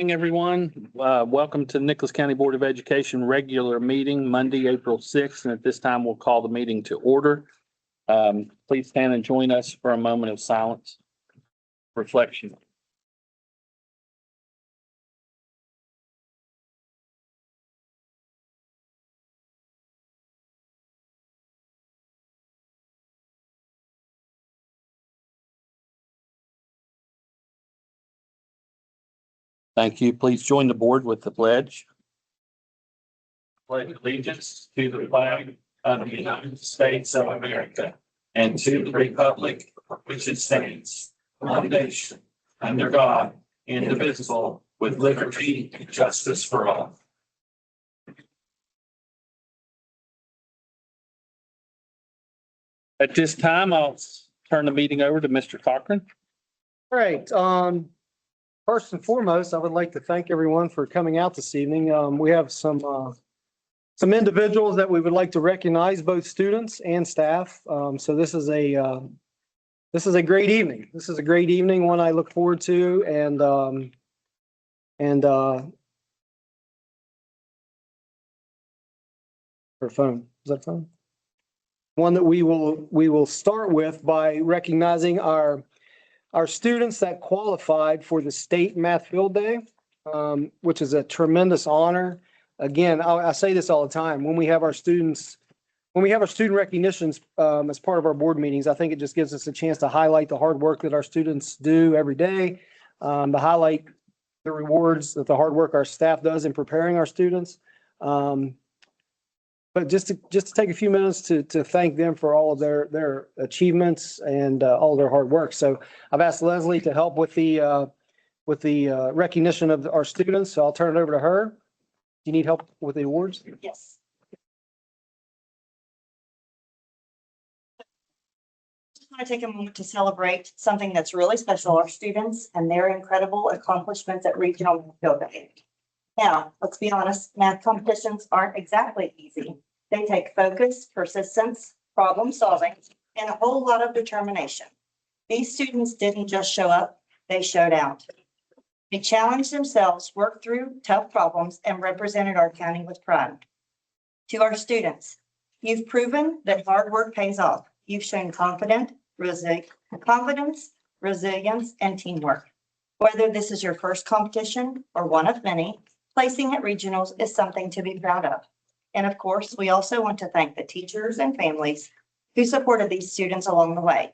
Morning, everyone. Welcome to Nicholas County Board of Education regular meeting, Monday, April 6th. And at this time, we'll call the meeting to order. Please stand and join us for a moment of silence, reflection. Thank you. Please join the board with the pledge. Pledge allegiance to the flag of the United States of America and to the republic for which it stands, one nation, under God, indivisible, with liberty and justice for all. At this time, I'll turn the meeting over to Mr. Cochran. All right. First and foremost, I would like to thank everyone for coming out this evening. We have some individuals that we would like to recognize, both students and staff. So this is a great evening. This is a great evening, one I look forward to, and her phone. Is that phone? One that we will start with by recognizing our students that qualified for the State Math Field Day, which is a tremendous honor. Again, I say this all the time, when we have our student recognitions as part of our board meetings, I think it just gives us a chance to highlight the hard work that our students do every day, to highlight the rewards that the hard work our staff does in preparing our students. But just to take a few minutes to thank them for all of their achievements and all their hard work. So I've asked Leslie to help with the recognition of our students. So I'll turn it over to her. Do you need help with the awards? Yes. I want to take a moment to celebrate something that's really special, our students and their incredible accomplishments at Regional Field Day. Now, let's be honest, math competitions aren't exactly easy. They take focus, persistence, problem solving, and a whole lot of determination. These students didn't just show up, they showed out. They challenged themselves, worked through tough problems, and represented our county with pride. To our students, you've proven that hard work pays off. You've shown confidence, resilience, and teamwork. Whether this is your first competition or one of many, placing at regionals is something to be proud of. And of course, we also want to thank the teachers and families who supported these students along the way.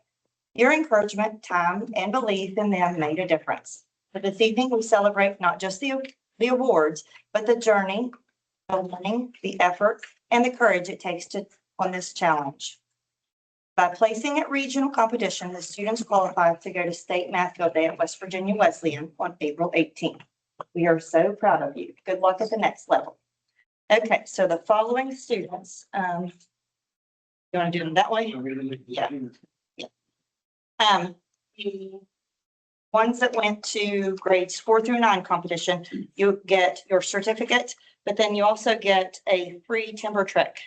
Your encouragement, time, and belief in them made a difference. But this evening, we celebrate not just the awards, but the journey, the learning, the effort, and the courage it takes on this challenge. By placing at regional competition, the students qualify to go to State Math Field Day at West Virginia Wesleyan on April 18th. We are so proud of you. Good luck at the next level. Okay, so the following students, you want to do them that way? Yeah. The ones that went to grades 4 through 9 competition, you get your certificate, but then you also get a free timber trek.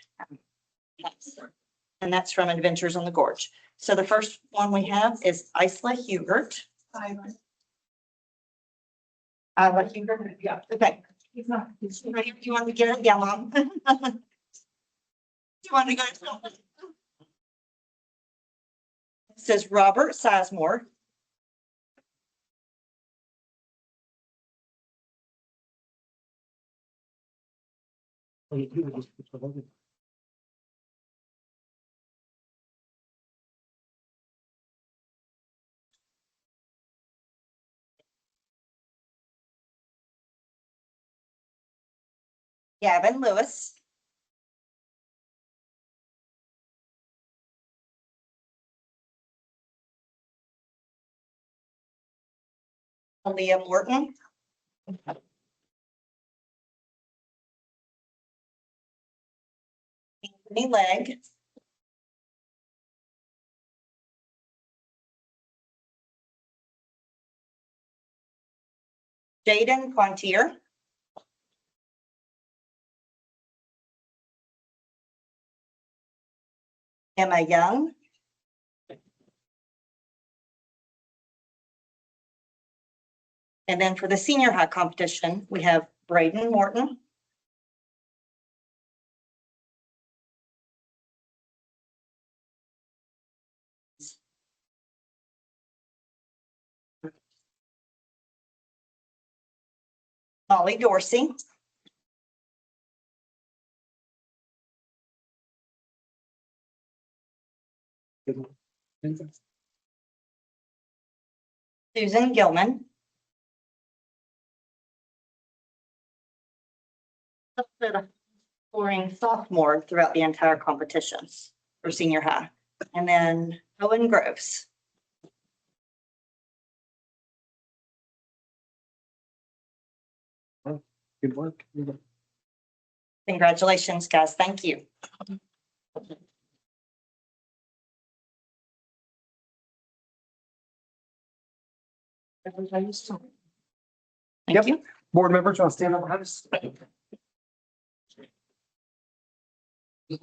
And that's from Adventures on the Gorge. So the first one we have is Isla Hubert. Hubert, yeah, okay. Do you want to get it? Yeah, Mom. Do you want to go? It says Robert Sizemore. Gavin Lewis. Aaliyah Morton. Anthony Legg. Jaden Quantier. Emma Young. And then for the senior high competition, we have Braden Morton, Molly Dorsey, Susan Gilman, scoring sophomore throughout the entire competitions for senior high. And then Owen Groves. Good work. Congratulations, guys. Thank you. Thank Yep. you. Board members, want to stand up behind us? Yeah,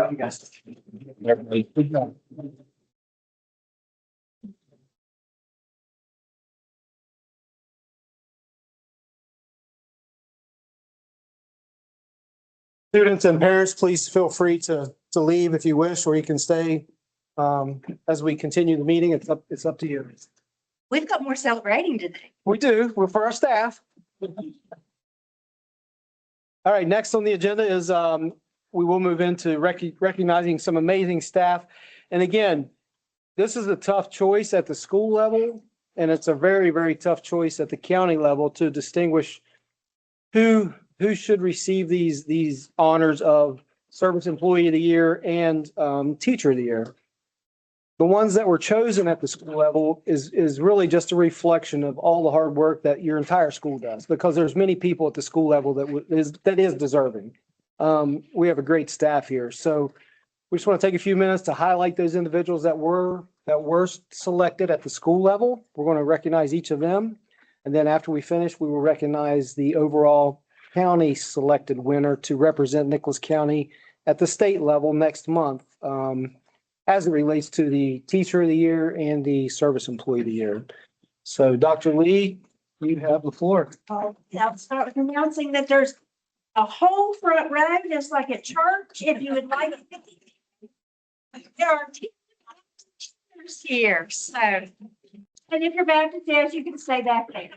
you guys. Good job. Students and parents, please feel free to leave if you wish, or you can stay as we continue the meeting. It's up to you. We've got more celebrating today. We do. We're for our staff. All right, next on the agenda is we will move into recognizing some amazing staff. And again, this is a tough choice at the school level, and it's a very, very tough choice at the county level to distinguish who should receive these honors of Service Employee of the Year and Teacher of the Year. The ones that were chosen at the school level is really just a reflection of all the hard work that your entire school does, because there's many people at the school level that is deserving. We have a great staff here, so we just want to take a few minutes to highlight those individuals that were selected at the school level. We're going to recognize each of them, and then after we finish, we will recognize the overall county selected winner to represent Nicholas County at the state level next month, as it relates to the Teacher of the Year and the Service Employee of the Year. So Dr. Lee, you have the floor. I'll start with announcing that there's a whole front row, just like at church, if you would like. There are teachers here, so, and if you're Baptist, yes, you can stay back there.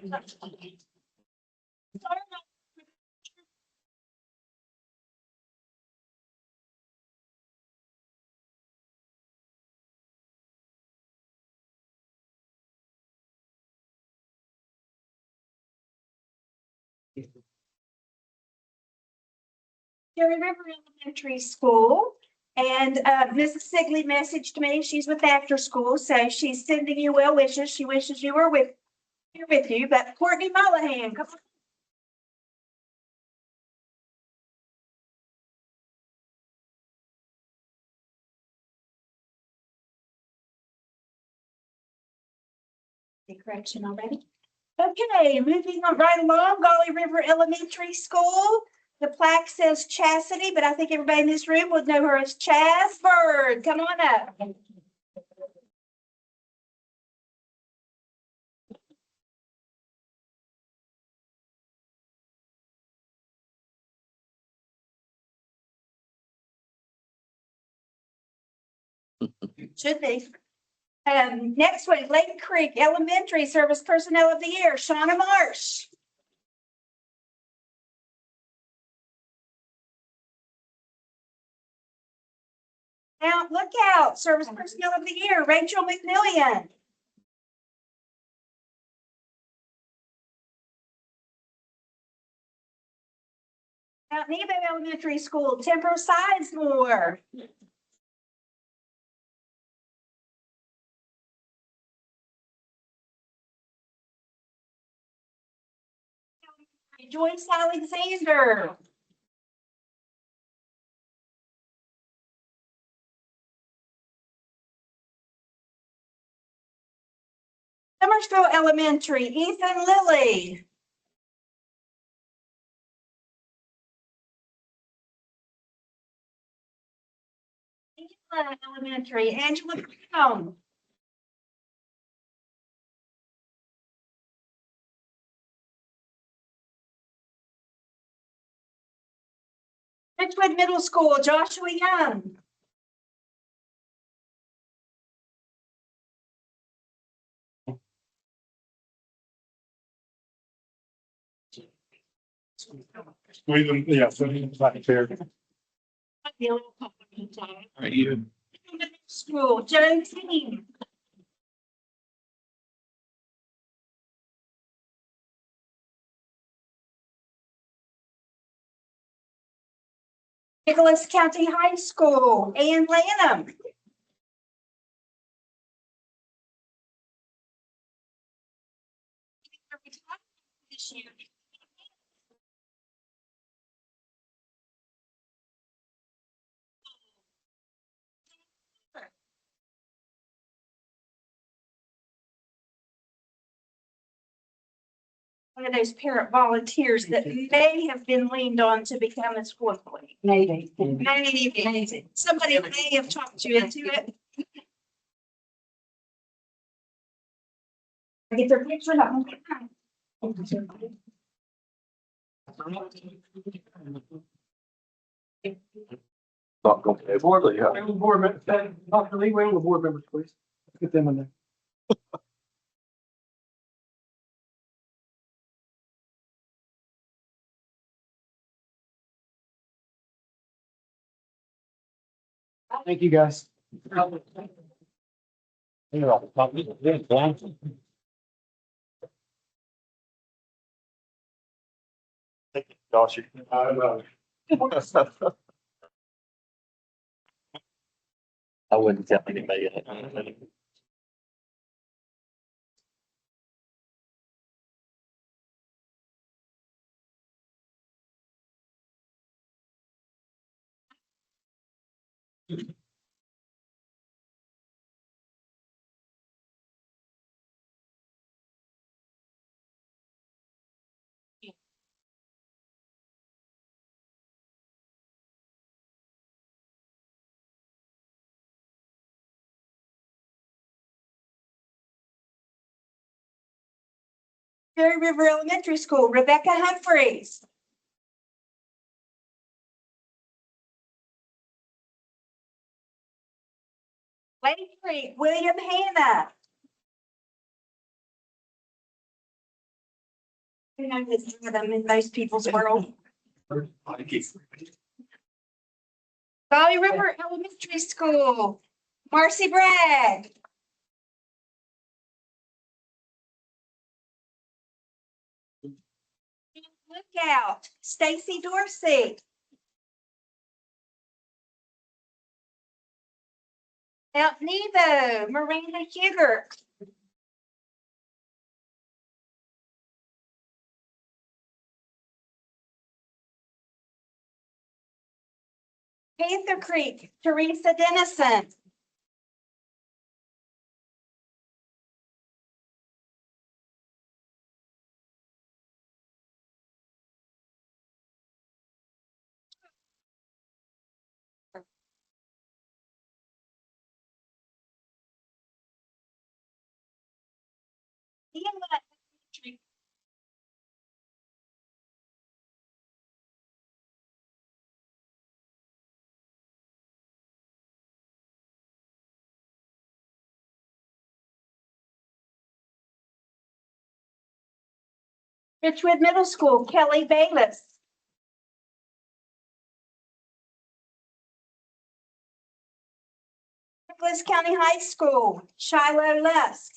Cherry River Elementary School. And Mrs. Sigley messaged me. She's with after school, so she's sending you well wishes. She wishes you were here with you. But Courtney Mullahan, come on. The correction already. Okay, moving on right along, Golly River Elementary School. The plaque says Chastity, but I think everybody in this room would know her as Chas Bird. Come on up. Should be. Next one, Lake Creek Elementary Service Personnel of the Year, Shauna Marsh. Now, Lookout Service Personnel of the Year, Rachel McMillian. Mount Nebo Elementary School, Temper Sizemore. Joyce Alexander. Summer Marshville Elementary, Ethan Lilly. Angela Elementary, Angela Brown. Ridgewood Middle School, Joshua Young. We even, yeah, so he's like there. Are you? Middle School, Joe Team. Nicholas County High School, Ann Lanham. This year. One of those parent volunteers that may have been leaned on to become a school employee. Maybe. Maybe. Somebody may have talked you into it. Get their picture up. Not going to board, yeah. Board member, Dr. Lee, wait on the board members, please. Get them in there. Thank you, guys. Josh. I wouldn't tell anybody. Cherry River Elementary School, Rebecca Humphreys. Lake Creek, William Hanna. You know, there's some of them in most people's world. Valley River Elementary School, Marcy Bragg. Lookout, Stacy Dorsey. Mount Nebo, Miranda Huger. Panther Creek, Teresa Dennison. Richwood Middle School, Kelly Bayless. Douglas County High School, Shiloh Lusk.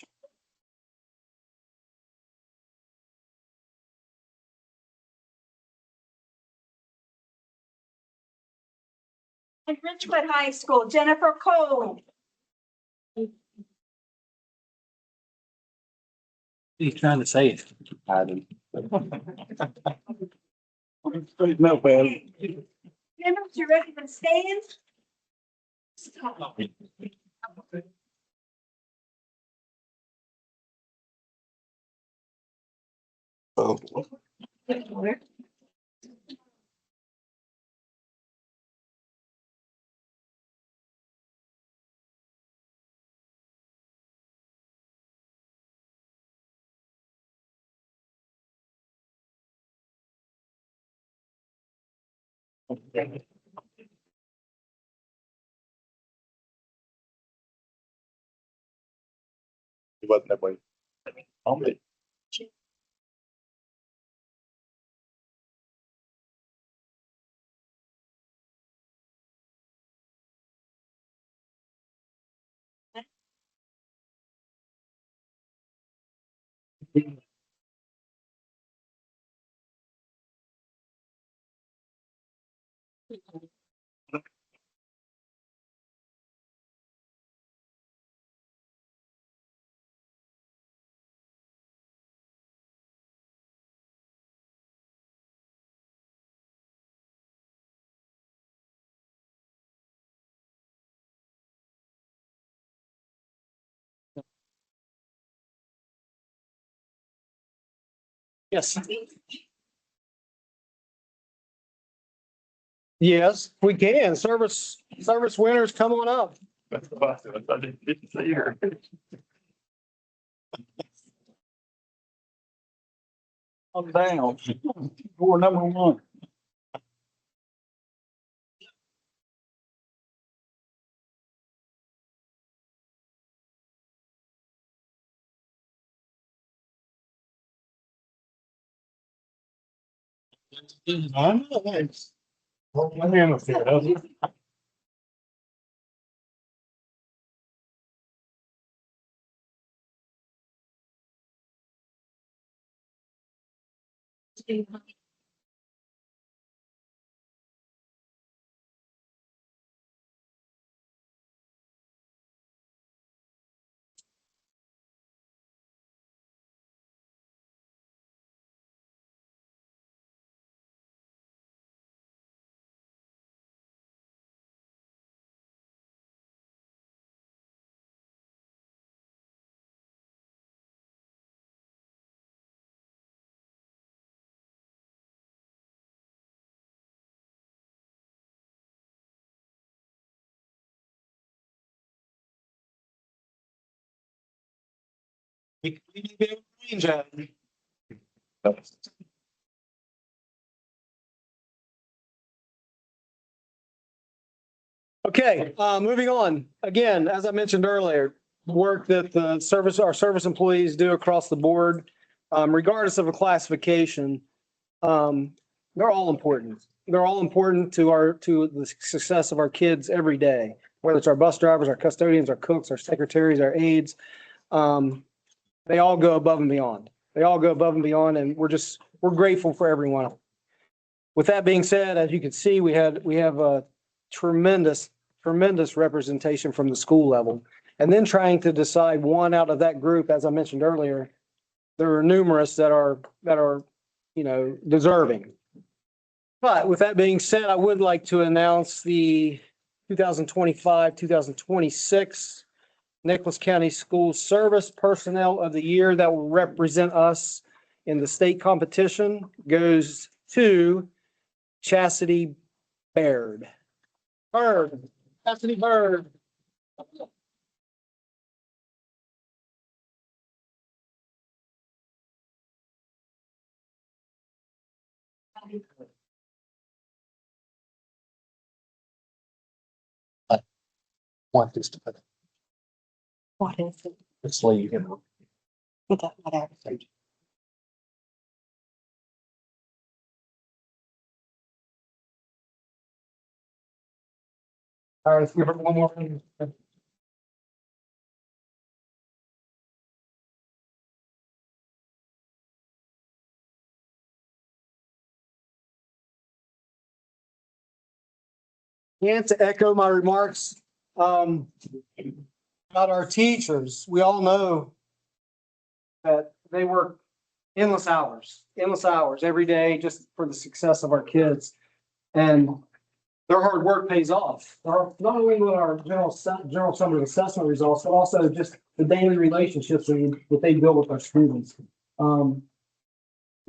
And Richwood High School, Jennifer Cole. He's trying to say it. No, man. Members, you ready to stand? Oh, it wasn't that way. Yes. Yes, we can. Service winners, come on up. That's the boss. I didn't see her. I'm down. Door number one. I know that. My hand was there. We need to be able to range out. Okay, moving on. Again, as I mentioned earlier, work that our service employees do across the board, regardless of a classification, they're all important. They're all important to the success of our kids every day, whether it's our bus drivers, our custodians, our cooks, our secretaries, our aides. They all go above and beyond. They all go above and beyond, and we're grateful for everyone. With that being said, as you can see, we have a tremendous representation from the school level. And then trying to decide one out of that group, as I mentioned earlier, there are numerous that are, deserving. But with that being said, I would like to announce the 2025, 2026 Nicholas County School Service Personnel of the Year that will represent us in the state competition goes to Chastity Baird. Chastity Bird. Want this to put What is it? this lead in. Whatever. All right, let's give it one more. And to echo my remarks, about our teachers, we all know that they work endless hours every day just for the success of our kids. And their hard work pays off. Not only with our general summary assessment results, but also just the daily relationships that they build with our students.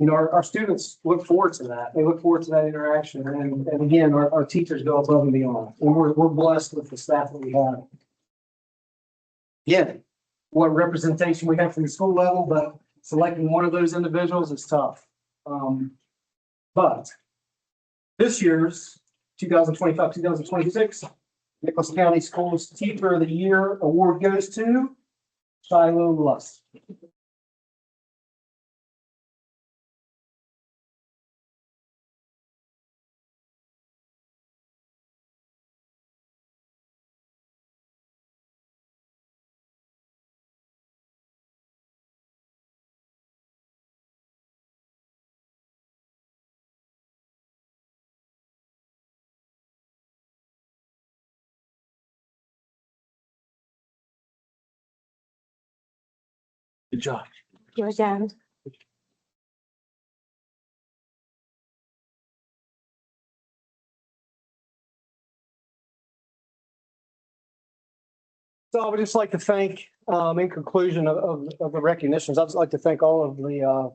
our students look forward to that. They look forward to that interaction. And again, our teachers go above and beyond. And we're blessed with the staff that we have. Again, what representation we have from the school level, but selecting one of those individuals is tough. But this year's 2025, 2026 Nicholas County Schools Teacher of the Year Award goes to Shiloh Luss. Good job. You're done. So I would just like to thank, in conclusion of the recognitions, I'd just like to thank all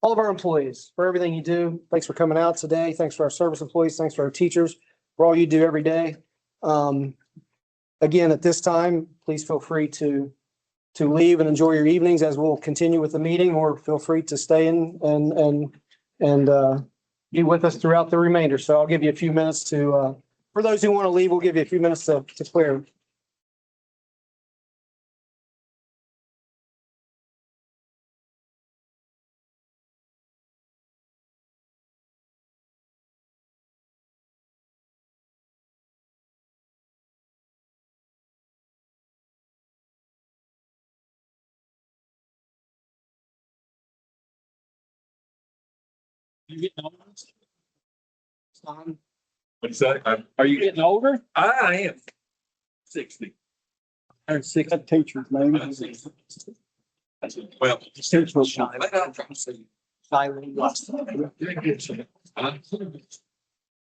of our employees for everything you do. Thanks for coming out today. Thanks for our service employees. Thanks for our teachers for all you do every day. Again, at this time, please feel free to leave and enjoy your evenings as we'll continue with the meeting, or feel free to stay in and be with us throughout the remainder. So I'll give you a few minutes to, for those who want to leave, we'll give you a few minutes to clear. You getting older? What's that? Are you getting older? I am 60. Or six teachers, maybe. Well. Teachers will shine. I'm trying to say.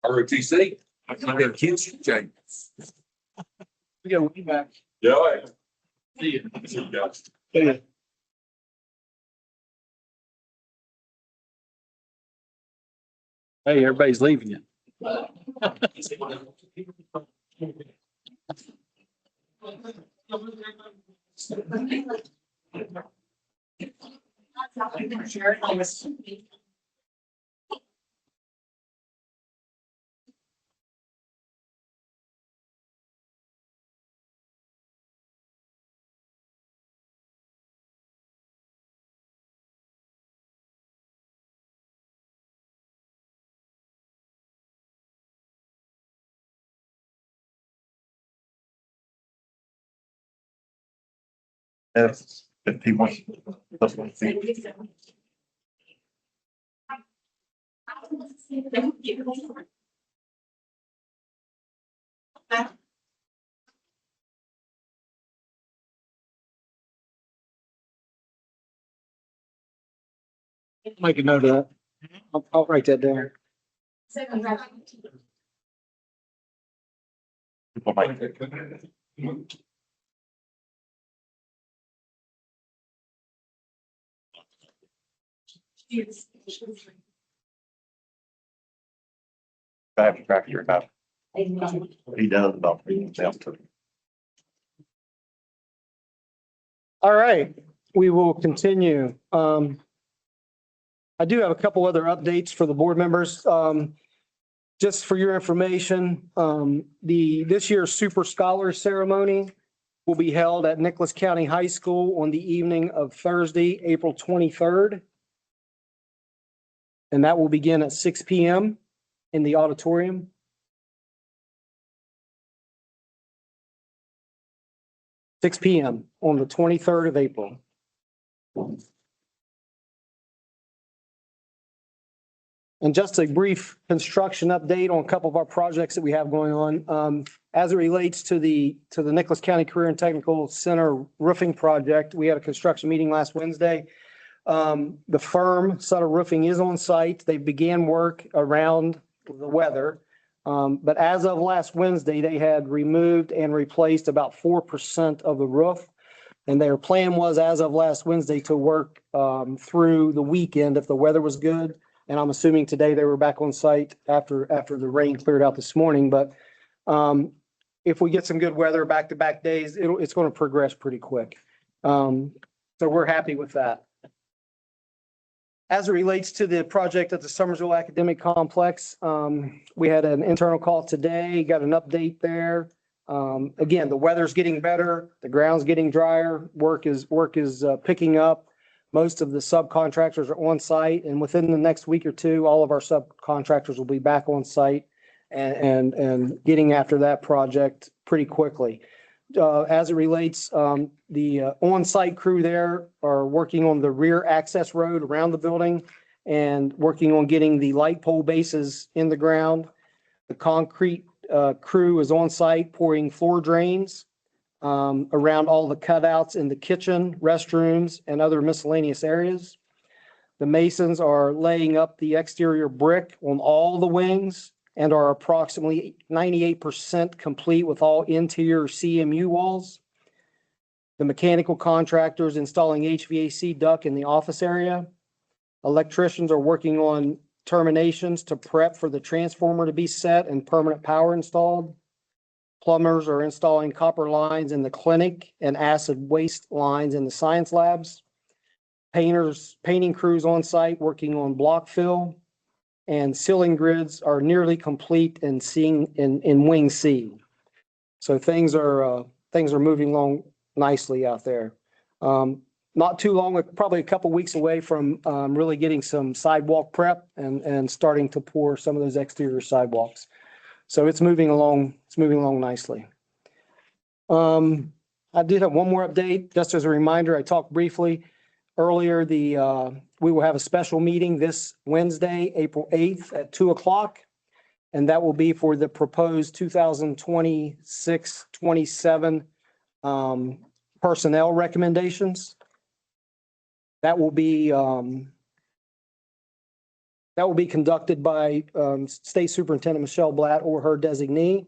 ROTC. I can have kids, Jay. We got way back. Yeah. See you. See you guys. Yeah. Hey, everybody's leaving you. Yes, if he wants. That's what I think. Make a note of that. I'll write that down. People might- I have to track your about. He does about 3,000 to. All right, we will continue. I do have a couple other updates for the board members. Just for your information, this year's Super Scholar Ceremony will be held at Nicholas County High School on the evening of Thursday, April 23rd. And that will begin at 6 p.m. in the auditorium. Six p.m. on the 23rd of April. And just a brief construction update on a couple of our projects that we have going on. As it relates to the Nicholas County Career and Technical Center roofing project, we had a construction meeting last Wednesday. The firm, Sutter Roofing, is on site. They began work around the weather. But as of last Wednesday, they had removed and replaced about 4% of the roof. And their plan was, as of last Wednesday, to work through the weekend if the weather was good. And I'm assuming today they were back on site after the rain cleared out this morning. But if we get some good weather back-to-back days, it's going to progress pretty quick. So we're happy with that. As it relates to the project at the Summersville Academic Complex, we had an internal call today, got an update there. Again, the weather's getting better, the ground's getting drier, work is picking up. Most of the subcontractors are on site, and within the next week or two, all of our subcontractors will be back on site and getting after that project pretty quickly. As it relates, the on-site crew there are working on the rear access road around the building and working on getting the light pole bases in the ground. The concrete crew is on site pouring floor drains around all the cutouts in the kitchen, restrooms, and other miscellaneous areas. The masons are laying up the exterior brick on all the wings and are approximately 98% complete with all interior CMU walls. The mechanical contractors installing HVAC duct in the office area. Electricians are working on terminations to prep for the transformer to be set and permanent power installed. Plumbers are installing copper lines in the clinic and acid waste lines in the science labs. Painting crews on site working on block fill. And ceiling grids are nearly complete in wing C. So things are moving along nicely out there. Not too long, probably a couple weeks away from really getting some sidewalk prep and starting to pour some of those exterior sidewalks. So it's moving along nicely. I did have one more update, just as a reminder. I talked briefly earlier, we will have a special meeting this Wednesday, April 8th at 2:00. And that will be for the proposed 2026-27 personnel recommendations. That will be conducted by State Superintendent Michelle Blatt or her designee,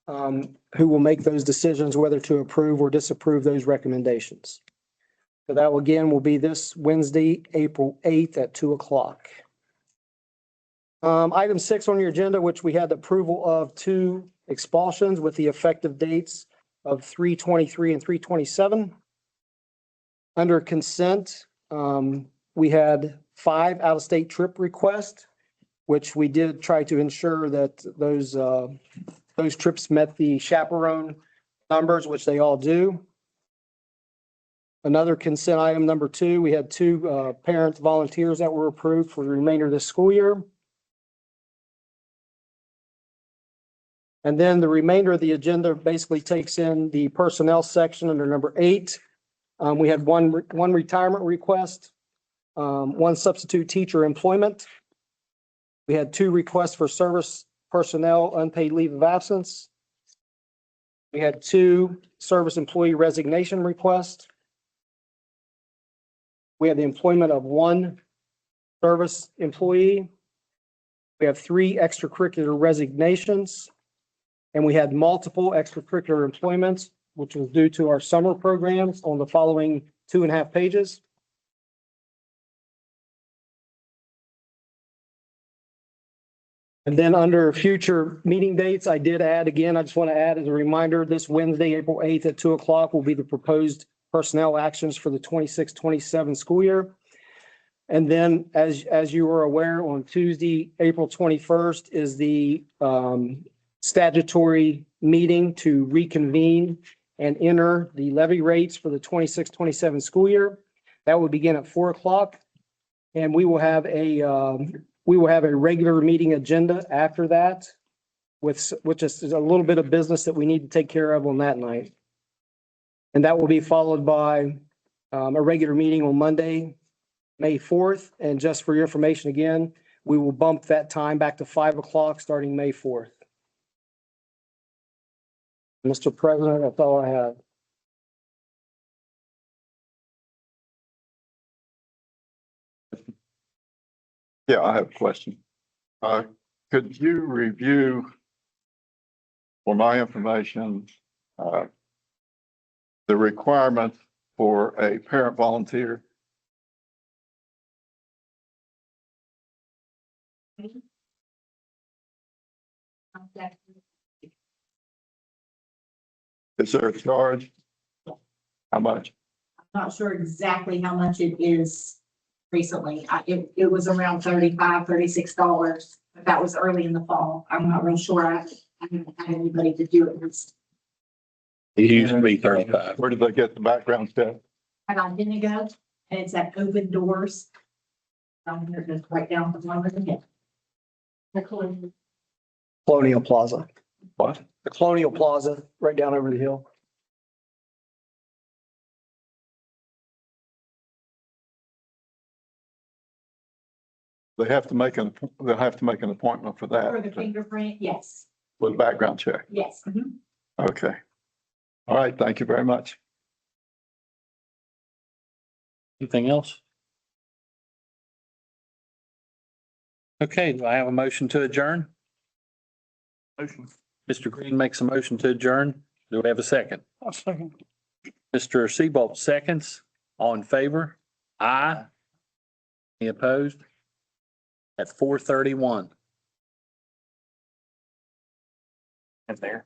who will make those decisions whether to approve or disapprove those recommendations. So that again will be this Wednesday, April 8th at 2:00. Item 6 on your agenda, which we had the approval of 2 expulsions with the effective dates of 3/23 and 3/27. Under consent, we had 5 out-of-state trip requests, which we did try to ensure that those trips met the chaperone numbers, which they all do. Another consent item, number 2, we had 2 parent volunteers that were approved for the remainder of this school year. And then the remainder of the agenda basically takes in the personnel section under number 8. We had one retirement request, 1 substitute teacher employment. We had 2 requests for service personnel unpaid leave of absence. We had 2 service employee resignation requests. We had the employment of 1 service employee. We have 3 extracurricular resignations. And we had multiple extracurricular employments, which was due to our summer programs on the following 2.5 pages. And then under future meeting dates, I did add, again, I just want to add as a reminder, this Wednesday, April 8th at 2:00 will be the proposed personnel actions for the 26-27 school year. And then as you are aware, on Tuesday, April 21st is the statutory meeting to reconvene and enter the levy rates for the 26-27 school year. That will begin at 4:00. And we will have a regular meeting agenda after that, which is a little bit of business that we need to take care of on that night. And that will be followed by a regular meeting on Monday, May 4th. And just for your information, again, we will bump that time back to 5:00 starting May 4th. Mr. President, that's all I have. Yeah, I have a question. Could you review for my information, the requirement for a parent volunteer. Is there a charge? How much? Not sure exactly how much it is recently. It was around $35, $36. But that was early in the fall. I'm not real sure. I haven't had anybody to do it. It's It used to be 35. Where did they get the background check? about Indigo, and it's at Open Doors. They're just right down the one of the hip. Colonial Plaza, What? the Colonial Plaza, right down over the hill. They'll have to make an appointment for For the that, fingerprint, yes, with background check. yes. Okay. All right, thank you very much. Anything else? Okay, do I have a motion to adjourn? Motion. Mr. Green makes a motion to adjourn. Do we have a second? I'll second. Mr. Seabolt seconds. All in favor? Aye. Any opposed? At 4:31. And there.